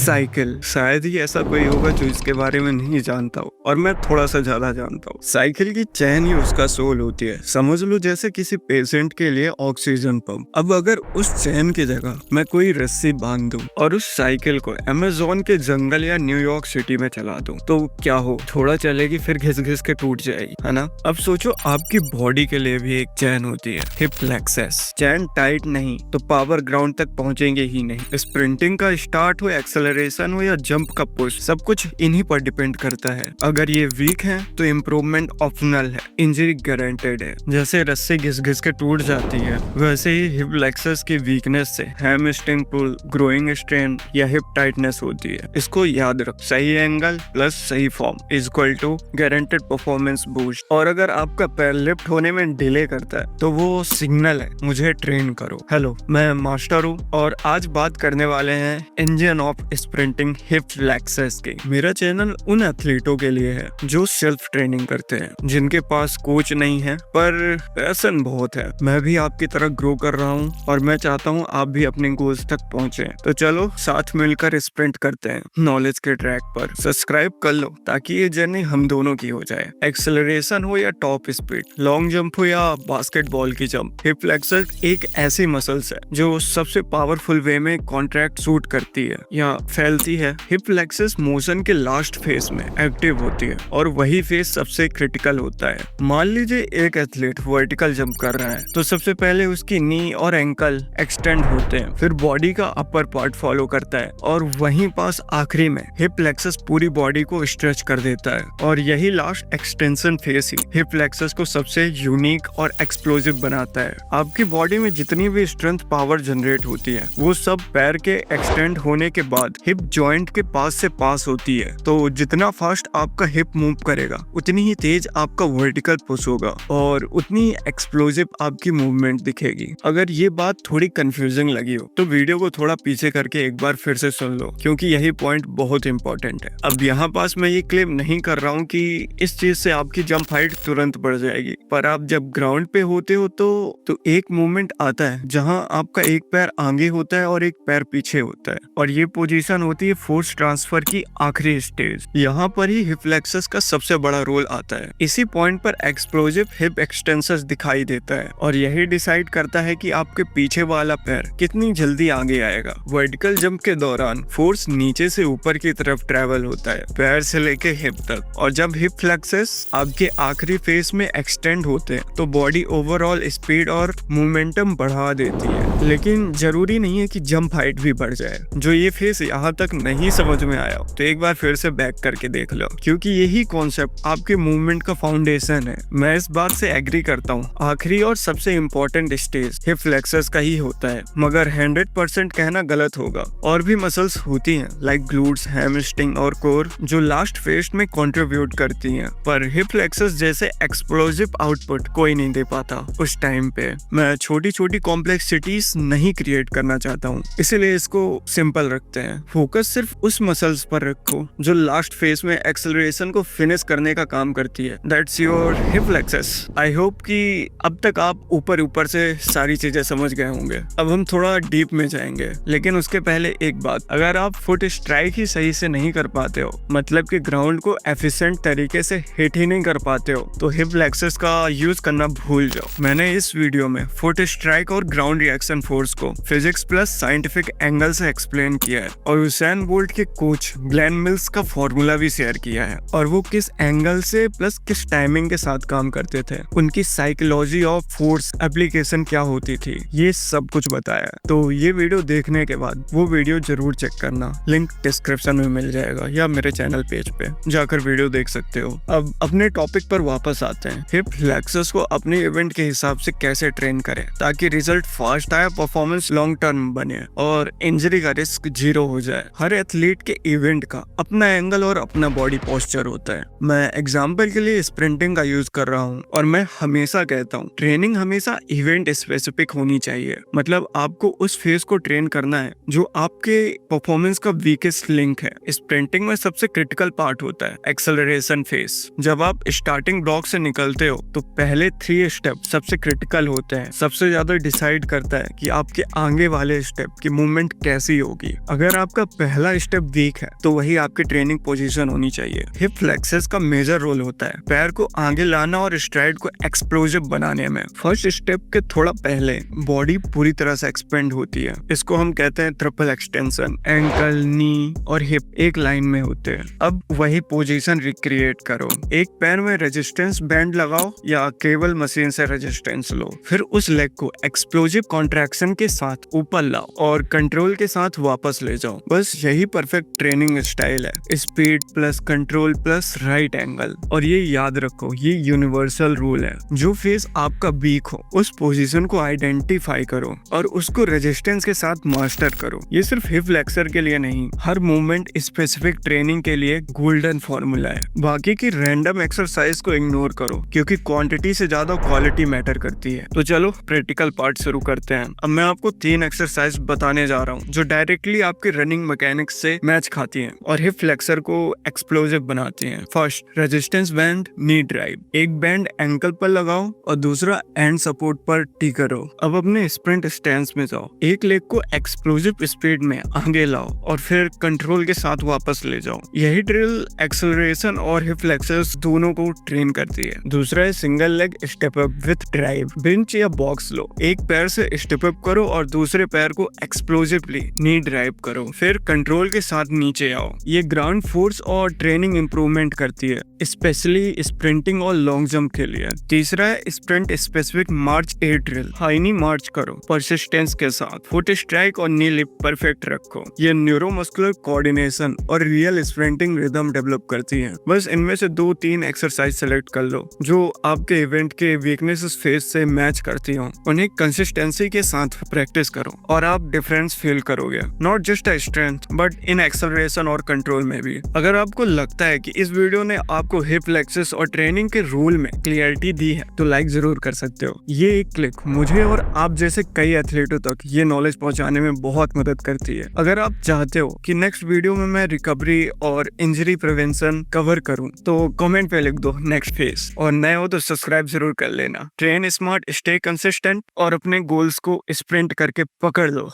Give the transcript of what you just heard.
Cycle, शायद ही ऐसा कोई होगा जो इसके बारे में नहीं जानता हो, और मैं थोड़ा सा ज्यादा जानता हूँ। साइकिल की चैन ही उसका सोल होती है। समझ लो जैसे किसी पेशेंट के लिए ऑक्सीजन पंप। अब अगर उस चैन की जगह मैं कोई रस्सी बांध दूं और उस साइकिल को अमेज़न के जंगल या न्यूयॉर्क सिटी में चला दूं, तो क्या हो, थोड़ा चलेगी फिर घिस घिस के टूट जाएगी, है ना। अब सोचो आपकी बॉडी के लिए भी एक चैन होती है, हिप फ्लेक्सस। चैन टाइट नहीं तो पावर ग्राउंड तक पहुंचेंगे ही नहीं। स्प्रिंटिंग का स्टार्ट हो, एक्सेलरेशन हो या जंप का पुश, सब कुछ इन्हीं पर डिपेंड करता है। अगर ये वीक है तो इम्प्रूवमेंट ऑप्शनल है, इंजरी गारंटेड है। जैसे रस्सी घिस घिस के टूट जाती है, वैसे ही हिप फ्लेक्सस की वीकनेस से हैमस्ट्रिंग पुल, ग्रोइंग स्ट्रेन या हिप टाइटनेस होती है। इसको याद रख, सही एंगल प्लस सही form is equal to guaranteed performance boost. और अगर आपका पैर लिफ्ट होने में डिले करता है तो वो सिग्नल है, मुझे ट्रेन करो। हेलो, मैं मास्टर हूँ और आज बात करने वाले हैं engine of sprinting hip flexors की। मेरा चैनल उन एथलीटों के लिए है जो सेल्फ ट्रेनिंग करते हैं, जिनके पास कोच नहीं है पर पैशन बहुत है। मैं भी आपकी तरह ग्रो कर रहा हूँ और मैं चाहता हूँ आप भी अपने गोल्स तक पहुँचे। तो चलो साथ मिलकर स्प्रिंट करते हैं नॉलेज के ट्रैक पर। सब्सक्राइब कर लो ताकि ये जर्नी हम दोनों की हो जाए। एक्सेलरेशन हो या टॉप स्पीड, लॉन्ग जंप हो या बास्केटबॉल की जंप, हिप फ्लेक्सस एक ऐसी मसल्स है जो सबसे पावरफुल वे में कॉन्ट्रैक्ट शूट करती है या फैलती है। हिप फ्लेक्सस मोशन के लास्ट फेज में एक्टिव होती है और वही फेज सबसे क्रिटिकल होता है। मान लीजिए एक एथलीट वर्टिकल जंप कर रहा है तो सबसे पहले उसकी नी और एंकल एक्सटेंड होते हैं, फिर बॉडी का अपर पार्ट फॉलो करता है और वहीं पास आखिरी में हिप फ्लेक्सस पूरी बॉडी को स्ट्रेच कर देता है। और यही लास्ट एक्सटेंशन फेज ही हिप फ्लेक्सस को सबसे यूनिक और एक्सप्लोसिव बनाता है। आपकी बॉडी में जितनी भी स्ट्रेंथ पावर जनरेट होती है वो सब पैर के एक्सटेंड होने के बाद हिप जॉइंट के पास से पास होती है। तो जितना फास्ट आपका हिप मूव करेगा उतनी ही तेज आपका वर्टिकल पुश होगा और उतनी एक्सप्लोसिव आपकी मूवमेंट दिखेगी। अगर ये बात थोड़ी कंफ्यूजिंग लगी हो तो वीडियो को थोड़ा पीछे करके एक बार फिर से सुन लो, क्योंकि यही पॉइंट बहुत इंपॉर्टेंट है। अब यहाँ पास मैं ये क्लेम नहीं कर रहा हूँ कि इस चीज से आपकी जंप हाइट तुरंत बढ़ जाएगी, पर आप जब ग्राउंड पे होते हो तो एक मूवमेंट आता है जहाँ आपका एक पैर आगे होता है और एक पैर पीछे होता है, और ये पोजीशन होती है फोर्स ट्रांसफर की आखिरी स्टेज। यहाँ पर ही हिप फ्लेक्सस का सबसे बड़ा रोल आता है। इसी पॉइंट पर एक्सप्लोसिव हिप एक्सटेंसस दिखाई देता है और यही डिसाइड करता है कि आपके पीछे वाला पैर कितनी जल्दी आगे आएगा। वर्टिकल जंप के दौरान फोर्स नीचे से ऊपर की तरफ ट्रेवल होता है, पैर से लेके हिप तक, और जब हिप फ्लेक्सस आपके आखिरी फेज में एक्सटेंड होते हैं तो बॉडी ओवरऑल स्पीड और मोमेंटम बढ़ा देती है। लेकिन जरूरी नहीं है कि जंप हाइट भी बढ़ जाए। जो ये फेज यहाँ तक नहीं समझ में आया तो एक बार फिर से बैक करके देख लो, क्योंकि यही कॉन्सेप्ट आपके मूवमेंट का फाउंडेशन है। मैं इस बात से एग्री करता हूँ, आखिरी और सबसे इम्पोर्टेंट स्टेज हिप फ्लेक्सस का ही होता है, मगर 100% कहना गलत होगा। और भी मसल्स होती हैं लाइक ग्लूट्स, हैमस्ट्रिंग और कोर जो लास्ट फेज में कंट्रीब्यूट करती हैं, पर हिप फ्लेक्सस जैसे एक्सप्लोसिव आउटपुट कोई नहीं दे पाता उस टाइम पे। मैं छोटी छोटी कॉम्प्लेक्सिटीज नहीं क्रिएट करना चाहता हूँ, इसीलिए इसको सिंपल रखते हैं। फोकस सिर्फ उस मसल्स पर रखो जो लास्ट फेज में एक्सेलरेशन को फिनिश करने का काम करती है। That's your hip plexus. I hope कि अब तक आप ऊपर से सारी चीजें समझ गए होंगे। अब हम थोड़ा डीप में जाएंगे, लेकिन उसके पहले एक बात, अगर आप फुट स्ट्राइक ही सही से नहीं कर पाते हो, मतलब कि ग्राउंड को एफिशिएंट तरीके से हिट ही नहीं कर पाते हो, तो हिप फ्लेक्सस का यूज करना भूल जाओ। मैंने इस वीडियो में फुट स्ट्राइक और ग्राउंड रिएक्शन फोर्स को फिजिक्स प्लस साइंटिफिक एंगल से एक्सप्लेन किया है और यूसेन बोल्ट के कोच ग्लेन मिल्स का फॉर्मूला भी शेयर किया है, और वो किस एंगल से प्लस किस टाइमिंग के साथ काम करते थे, उनकी साइकोलॉजी ऑफ फोर्स एप्लीकेशन क्या होती थी, ये सब कुछ बताया। तो ये वीडियो देखने के बाद वो वीडियो जरूर चेक करना, लिंक डिस्क्रिप्शन में मिल जाएगा या मेरे चैनल पेज पे जाकर वीडियो देख सकते हो। अब अपने टॉपिक पर वापस आते हैं। हिप फ्लेक्सस को अपने इवेंट के हिसाब से कैसे ट्रेन करें ताकि रिजल्ट फास्ट आए, परफॉर्मेंस लॉन्ग टर्म बने और इंजरी का रिस्क 0 हो जाए। हर एथलीट के इवेंट का अपना एंगल और अपना बॉडी पोस्चर होता है। मैं एग्जांपल के लिए स्प्रिंटिंग का यूज कर रहा हूँ और मैं हमेशा कहता हूँ ट्रेनिंग हमेशा इवेंट स्पेसिफिक होनी चाहिए। मतलब आपको उस फेज को ट्रेन करना है जो आपके परफॉर्मेंस का वीकेस्ट लिंक है। स्प्रिंटिंग में सबसे क्रिटिकल पार्ट होता है एक्सेलरेशन फेज। जब आप स्टार्टिंग ब्लॉक से निकलते हो तो पहले 3 स्टेप सबसे क्रिटिकल होते हैं, सबसे ज्यादा डिसाइड करता है कि आपके आगे वाले स्टेप की मूवमेंट कैसी होगी। अगर आप आपका पहला स्टेप वीक है तो वही आपकी ट्रेनिंग पोजीशन होनी चाहिए। हिप फ्लेक्सस का मेजर रोल होता है पैर को आगे लाना और स्ट्राइड को एक्सप्लोसिव बनाने में। फर्स्ट स्टेप के थोड़ा पहले बॉडी पूरी तरह से एक्सपेंड होती है, इसको हम कहते हैं ट्रिपल एक्सटेंशन। एंकल, नी और हिप एक लाइन में होते हैं। अब वही पोजीशन रिक्रिएट करो। एक पैर में रेजिस्टेंस बैंड लगाओ या केवल मशीन से रेजिस्टेंस लो, फिर उस लेग को एक्सप्लोसिव कॉन्ट्रैक्शन के साथ ऊपर लाओ और कंट्रोल के साथ वापस ले जाओ। बस यही परफेक्ट ट्रेनिंग स्टाइल है, speed plus control plus right angle. और ये याद रखो, ये यूनिवर्सल रूल है। जो फेस आपका वीक हो उस पोजीशन को आइडेंटिफाई करो और उसको रेजिस्टेंस के साथ मास्टर करो। ये सिर्फ हिप फ्लेक्सर के लिए नहीं, हर मूवमेंट स्पेसिफिक ट्रेनिंग के लिए गोल्डन फॉर्मूला है। बाकी की रैंडम एक्सरसाइज को इग्नोर करो क्योंकि क्वांटिटी से ज्यादा क्वालिटी मैटर करती है। तो चलो प्रैक्टिकल पार्ट शुरू करते हैं। अब मैं आपको 3 एक्सरसाइज बताने जा रहा हूँ जो डायरेक्टली आपके रनिंग मैकेनिक्स से मैच खाती हैं और हिप फ्लेक्सर को एक्सप्लोसिव बनाती हैं। फर्स्ट, रेजिस्टेंस बैंड नी ड्राइव। एक बैंड एंकल पर लगाओ और दूसरा एंड सपोर्ट पर टी करो। अब अपने स्प्रिंट स्टैंस में जाओ, एक लेग को एक्सप्लोसिव स्पीड में आगे लाओ और फिर कंट्रोल के साथ वापस ले जाओ। यही ड्रिल एक्सेलरेशन और हिप फ्लेक्सर्स दोनों को ट्रेन करती है। दूसरा है single leg step up with drive. Bench या बॉक्स लो, एक पैर से स्टेप अप करो और दूसरे पैर को एक्सप्लोसिवली नी ड्राइव करो, फिर कंट्रोल के साथ नीचे आओ। ये ग्राउंड फोर्स और ट्रेनिंग इंप्रूवमेंट करती है, स्पेशली स्प्रिंटिंग और लॉन्ग जंप के लिए। तीसरा है स्प्रिंट स्पेसिफिक मार्च ए ड्रिल। हाई नी मार्च करो परसिस्टेंस के साथ, फुट स्ट्राइक और नी लिप परफेक्ट रखो। ये न्यूरोमस्कुलर कोऑर्डिनेशन और रियल स्प्रिंटिंग रिदम डेवलप करती है। बस इनमें से 2-3 एक्सरसाइज सेलेक्ट कर लो जो आपके इवेंट के वीकनेस फेज से मैच करती हो। उन्हें कंसिस्टेंसी के साथ प्रैक्टिस करो और आप डिफरेंस फील करोगे, not just a strength but in acceleration और कंट्रोल में भी। अगर आपको लगता है कि इस वीडियो ने आपको हिप फ्लेक्सस और ट्रेनिंग के रूल में क्लियरिटी दी है तो लाइक जरूर कर सकते हो। ये एक क्लिक मुझे और आप जैसे कई एथलीटों तक ये नॉलेज पहुंचाने में बहुत मदद करती है। अगर आप चाहते हो कि नेक्स्ट वीडियो में मैं रिकवरी और इंजरी प्रिवेंशन कवर करूं तो कमेंट पे लिख दो नेक्स्ट फेज, और नए हो तो सब्सक्राइब जरूर कर लेना। ट्रेन स्मार्ट, स्टे कंसिस्टेंट और अपने गोल्स को स्प्रिंट करके पकड़ लो।